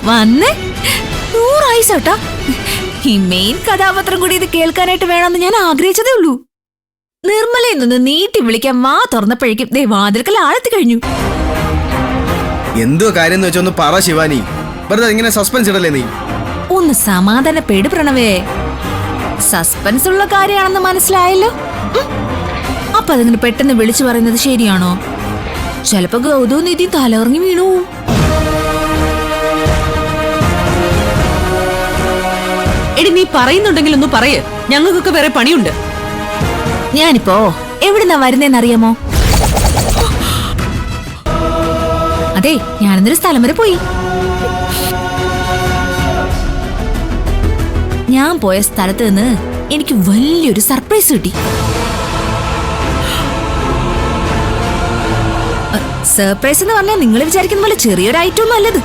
വന്നേ 100 ആയിസോട്ടാ. ഈ മെയിൻ കഥാപാത്രം കൂടി ഇത് കേൾക്കാനായിട്ട് വേണമെന്ന് ഞാൻ ആഗ്രഹിച്ചതേ ഉള്ളൂ. നിർമ്മലയിൽ നിന്ന് നീട്ടി വിളിക്കാൻ വാ തുറന്നപ്പോഴേക്കും ദേ വാതിൽക്കൽ ആഴത്തി കഴിഞ്ഞു. എന്തോ കാര്യം എന്ന് വെച്ചൊന്ന് പറ ശിവാനി, വെറുതെ ഇങ്ങനെ സസ്പെൻസ് ഇടല്ലേ നീ. ഒന്ന് സമാധാനപ്പെട് പ്രണവേ. സസ്പെൻസ് ഉള്ള കാര്യമാണെന്ന് മനസ്സിലായല്ലോ. അപ്പൊ അതിങ്ങനെ പെട്ടെന്ന് വിളിച്ചു പറയുന്നത് ശരിയാണോ? ചിലപ്പോ ഗൗതവും നിധി തലകറങ്ങി വീണു. എടി നീ പറയുന്നുണ്ടെങ്കിൽ ഒന്ന് പറയ്, ഞങ്ങൾക്കൊക്കെ വേറെ പണിയുണ്ട്. ഞാനിപ്പോ എവിടുന്നാ വരുന്നേന്നറിയാമോ? അതെ, ഞാനിന്നൊരു സ്ഥലം വരെ പോയി. ഞാൻ പോയ സ്ഥലത്ത് നിന്ന് എനിക്ക് വലിയൊരു സർപ്രൈസ് കിട്ടി. സർപ്രൈസ് എന്ന് പറഞ്ഞാൽ നിങ്ങൾ വിചാരിക്കുന്ന പോലെ ചെറിയൊരു ഐറ്റം ഒന്നും അല്ലത്,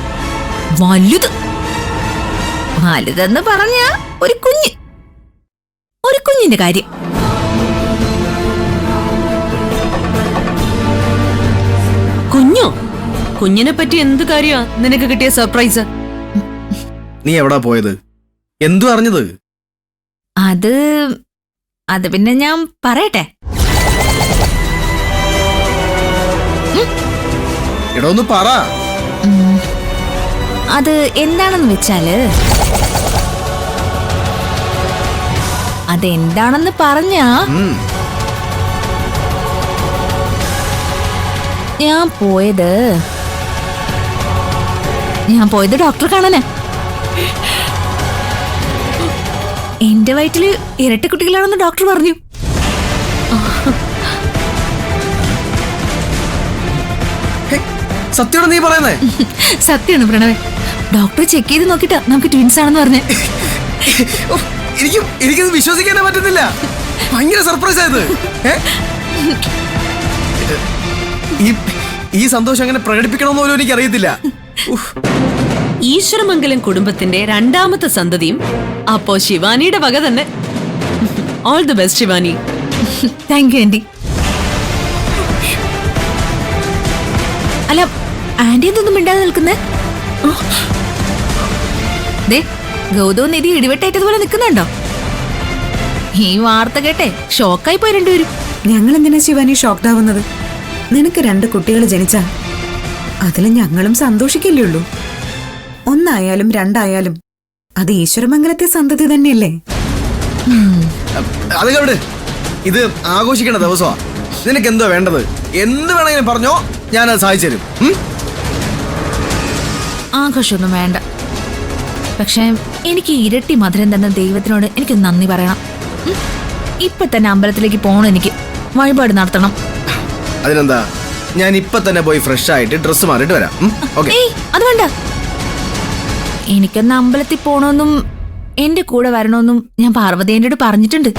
വലുത്. വലുതെന്ന് പറഞ്ഞ ഒരു കുഞ്ഞിന്റെ കാര്യം. കുഞ്ഞോ? കുഞ്ഞിനെ പറ്റി എന്ത് കാര്യമാ നിനക്ക് കിട്ടിയ സർപ്രൈസ്? നീ എവിടാ പോയത്? എന്തു അറിഞ്ഞത്? അത് പിന്നെ ഞാൻ പറയട്ടെ. എടാ ഒന്ന് പറ. അത് എന്താണെന്ന് വെച്ചാല്, അതെന്താണെന്ന് പറഞ്ഞാ ഞാൻ പോയത് ഡോക്ടറെ കാണാനാ. എന്റെ വയറ്റില് ഇരട്ട കുട്ടികളാണെന്ന് ഡോക്ടർ പറഞ്ഞു. സത്യമാണ് നീ പറയുന്നേ? സത്യമാണ് പ്രണവേ. ഡോക്ടർ ചെക്ക് ചെയ്ത് നോക്കിട്ടാ നമുക്ക് ട്വിൻസ് ആണെന്ന് പറഞ്ഞേ. എനിക്കത് വിശ്വസിക്കാനേ പറ്റുന്നില്ല. ഭയങ്കര സർപ്രൈസ് ആയത്. ഈ സന്തോഷം അങ്ങനെ പ്രകടിപ്പിക്കണമെന്ന് പോലും എനിക്ക് അറിയത്തില്ല. ഈശ്വരമംഗലം കുടുംബത്തിന്റെ രണ്ടാമത്തെ സന്തതിയും അപ്പോ ശിവാനിയുടെ വക തന്നെ. All the best Shivani. Thank you aunty. അല്ല, ആന്റി എന്തൊന്നും മിണ്ടാതെ നിൽക്കുന്നേ? ഗൗതവും നിധി ഇടിവെട്ടേറ്റതുപോലെ നിൽക്കുന്നുണ്ടോ? ഈ വാർത്ത കേട്ടെ ഷോക്കായി പോയി രണ്ടുപേരും. ഞങ്ങൾ എന്തിനാ ശിവാനി ഷോക്ക്ഡ് ആവുന്നത്? നിനക്ക് 2 കുട്ടികൾ ജനിച്ചാ അതിൽ ഞങ്ങളും സന്തോഷിക്കില്ലേ ഉള്ളൂ. 1 ആയാലും 2 ആയാലും അത് ഈശ്വരമംഗലത്തെ സന്തതി തന്നെയല്ലേ? അത് കവിടെ, ഇത് ആഘോഷിക്കണ ദിവസമാ. നിനക്ക് എന്തോ വേണ്ടത്? എന്ത് വേണമെങ്കിലും പറഞ്ഞോ, ഞാനത് സാധിച്ചു തരും. ആഘോഷമൊന്നും വേണ്ട. പക്ഷെ എനിക്ക് ഇരട്ടി മധുരം തന്ന ദൈവത്തിനോട് എനിക്ക് നന്ദി പറയണം. ഇപ്പൊ തന്നെ അമ്പലത്തിലേക്ക് പോകണം, എനിക്ക് വഴിപാട് നടത്തണം. അതിനെന്താ, ഞാൻ ഇപ്പൊ തന്നെ പോയി ഫ്രഷ് ആയിട്ട് ഡ്രസ്സ് മാറിയിട്ട് വരാം. അത് വേണ്ട. എനിക്കൊന്ന് അമ്പലത്തിൽ പോണമെന്നും എന്റെ കൂടെ വരണമെന്നും ഞാൻ പാർവതി എന്നോട് പറഞ്ഞിട്ടുണ്ട്.